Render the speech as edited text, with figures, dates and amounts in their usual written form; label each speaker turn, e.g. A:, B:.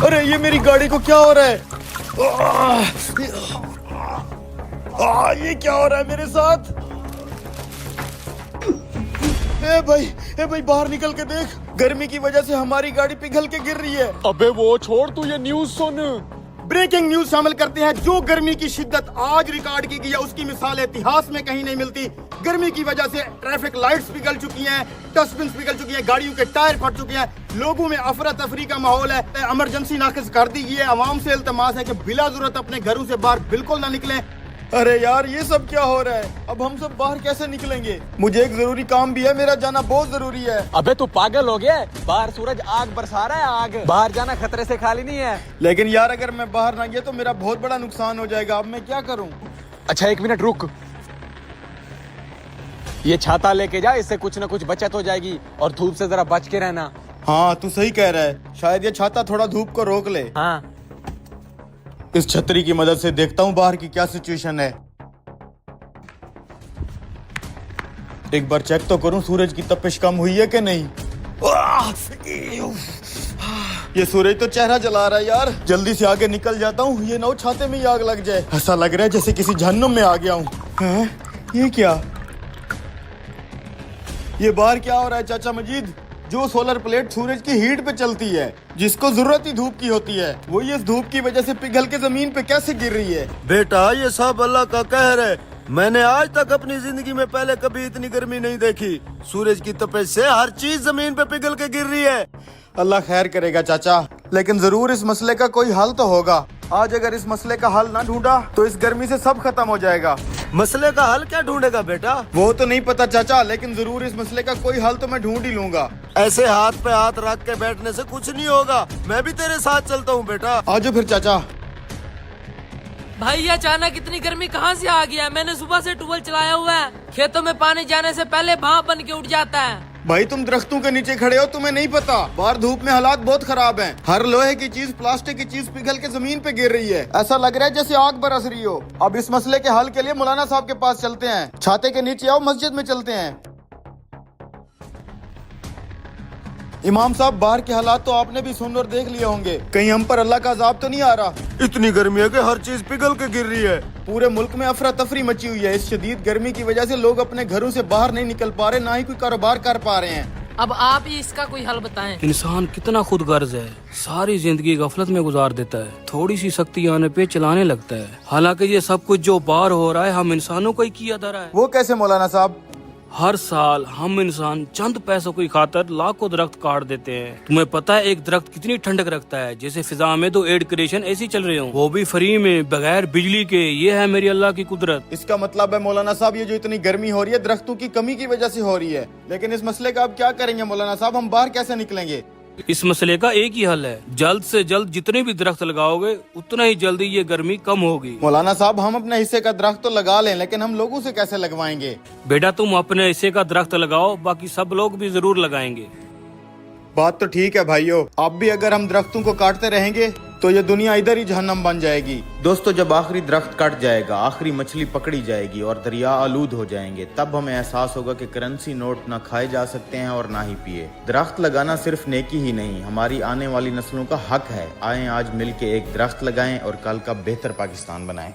A: अरे ये मेरी गाड़ी को क्या हो रहा है? ये क्या हो रहा है मेरे साथ? ए भाई बाहर निकल के देख, गर्मी की वजह से हमारी गाड़ी पिघल के गिर रही है।
B: अबे वो छोड़, तू ये न्यूज़ सुन।
A: ब्रेकिंग न्यूज शामिल करते हैं। जो गर्मी की शिद्दत आज रिकॉर्ड की गई है उसकी मिसाल इतिहास में कहीं नहीं मिलती। गर्मी की वजह से ट्रैफिक लाइट्स पिघल चुकी हैं, डस्टबिन पिघल चुकी हैं, गाड़ियों के टायर फट चुके हैं, लोगों में अफरा तफरी का माहौल है। इमरजेंसी नाकिस कर दी गई है। आवाम से इल्तमास है कि बिला जरूरत अपने घरों से बाहर बिल्कुल ना निकलें। अरे यार ये सब क्या हो रहा है? अब हम सब बाहर कैसे निकलेंगे? मुझे एक जरूरी काम भी है, मेरा जाना बहुत जरूरी है।
B: अबे तू पागल हो गया? बाहर सूरज आग बरसा रहा है, आग। बाहर जाना खतरे से खाली नहीं है।
A: लेकिन यार अगर मैं बाहर ना गया तो मेरा बहुत बड़ा नुकसान हो जाएगा। अब मैं क्या करूं?
B: अच्छा 1 मिनट रुक, ये छाता लेके जा, इससे कुछ ना कुछ बचत हो जाएगी। और धूप से जरा बच के रहना।
A: हाँ तू सही कह रहा है, शायद ये छाता थोड़ा धूप को रोक ले।
B: हाँ
A: इस छतरी की मदद से देखता हूँ बाहर की क्या सिचुएशन है। एक बार चेक तो करूं सूरज की तपिश कम हुई है कि नहीं। ये सूरज तो चेहरा जला रहा है यार, जल्दी से आगे निकल जाता हूँ, ये ना छाते में ही आग लग जाए। ऐसा लग रहा है जैसे किसी जहन्नुम में आ गया हूँ। ये क्या, ये बाहर क्या हो रहा है चाचा मजीद? जो सोलर प्लेट सूरज की हीट पे चलती है, जिसको जरूरत ही धूप की होती है, वो इस धूप की वजह से पिघल के जमीन पे कैसे गिर रही है?
C: बेटा ये सब अल्लाह का कहर है। मैंने आज तक अपनी जिंदगी में पहले कभी इतनी गर्मी नहीं देखी। सूरज की तपिश से हर चीज जमीन पे पिघल के गिर रही है।
A: अल्लाह खैर करेगा चाचा, लेकिन जरूर इस मसले का कोई हल तो होगा। आज अगर इस मसले का हल ना ढूंढा तो इस गर्मी से सब खत्म हो जाएगा।
C: मसले का हल क्या ढूंढेगा बेटा?
A: वो तो नहीं पता चाचा, लेकिन जरूर इस मसले का कोई हल तो मैं ढूंढ ही लूंगा।
C: ऐसे हाथ पे हाथ रख के बैठने से कुछ नहीं होगा। मैं भी तेरे साथ चलता हूँ बेटा।
A: आजो फिर चाचा।
D: भाई ये अचानक इतनी गर्मी कहाँ से आ गया? मैंने सुबह से ट्यूबवेल चलाया हुआ है, खेतों में पानी जाने से पहले भाप बन के उठ जाता है।
A: भाई तुम दरख्तों के नीचे खड़े हो, तुम्हें नहीं पता बाहर धूप में हालात बहुत खराब हैं। हर लोहे की चीज, प्लास्टिक की चीज पिघल के जमीन पे गिर रही है। ऐसा लग रहा है जैसे आग बरस रही हो। अब इस मसले के हल के लिए मौलाना साहब के पास चलते हैं। छाते के नीचे आओ, मस्जिद में चलते हैं। इमाम साहब बाहर के हालात तो आपने भी सुन और देख लिए होंगे, कहीं हम पर अल्लाह का अजाब तो नहीं आ रहा?
C: इतनी गर्मी है कि हर चीज पिघल के गिर रही है।
A: पूरे मुल्क में अफरा तफरी मची हुई है। इस शदीद गर्मी की वजह से लोग अपने घरों से बाहर नहीं निकल पा रहे, ना ही कोई कारोबार कर पा रहे हैं।
D: अब आप ही इसका कोई हल बताएं।
E: इंसान कितना खुद गर्ज है, सारी जिंदगी गफलत में गुजार देता है, थोड़ी सी सख्ती आने पे चलाने लगता है। हालांकि ये सब कुछ जो बाहर हो रहा है हम इंसानों को ही किया जा रहा है।
A: वो कैसे मौलाना साहब?
E: हर साल हम इंसान चंद पैसों की खातर लाखों दरख्त काट देते हैं। तुम्हें पता है एक दरख्त कितनी ठंडक रखता है? जैसे फिजा में 2 एयर कंडीशन ऐसी चल रहे हो, वो भी फ्री में बगैर बिजली के। ये है मेरी अल्लाह की कुदरत।
A: इसका मतलब है मौलाना साहब ये जो इतनी गर्मी हो रही है दरख्तों की कमी की वजह से हो रही है। लेकिन इस मसले का अब क्या करेंगे मौलाना साहब? हम बाहर कैसे निकलेंगे?
E: इस मसले का एक ही हल है, जल्द से जल्द जितने भी दरख्त लगाओगे उतना ही जल्दी ये गर्मी कम होगी।
A: मौलाना साहब हम अपने हिस्से का दरख्त तो लगा लें, लेकिन हम लोगों से कैसे लगवाएंगे?
E: बेटा तुम अपने हिस्से का दरख्त लगाओ, बाकी सब लोग भी जरूर लगाएंगे।
A: बात तो ठीक है भाइयों, अब भी अगर हम दरख्तों को काटते रहेंगे तो ये दुनिया इधर ही जहन्नम बन जाएगी। दोस्तों जब आखिरी दरख्त कट जाएगा, आखिरी मछली पकड़ी जाएगी और दरिया आलूद हो जाएंगे, तब हमें एहसास होगा कि करेंसी नोट ना खाए जा सकते हैं और ना ही पिए। दरख्त लगाना सिर्फ नेकी ही नहीं, हमारी आने वाली नस्लों का हक है। आए आज मिल के एक दरख्त लगाएं और कल का बेहतर पाकिस्तान बनाएं।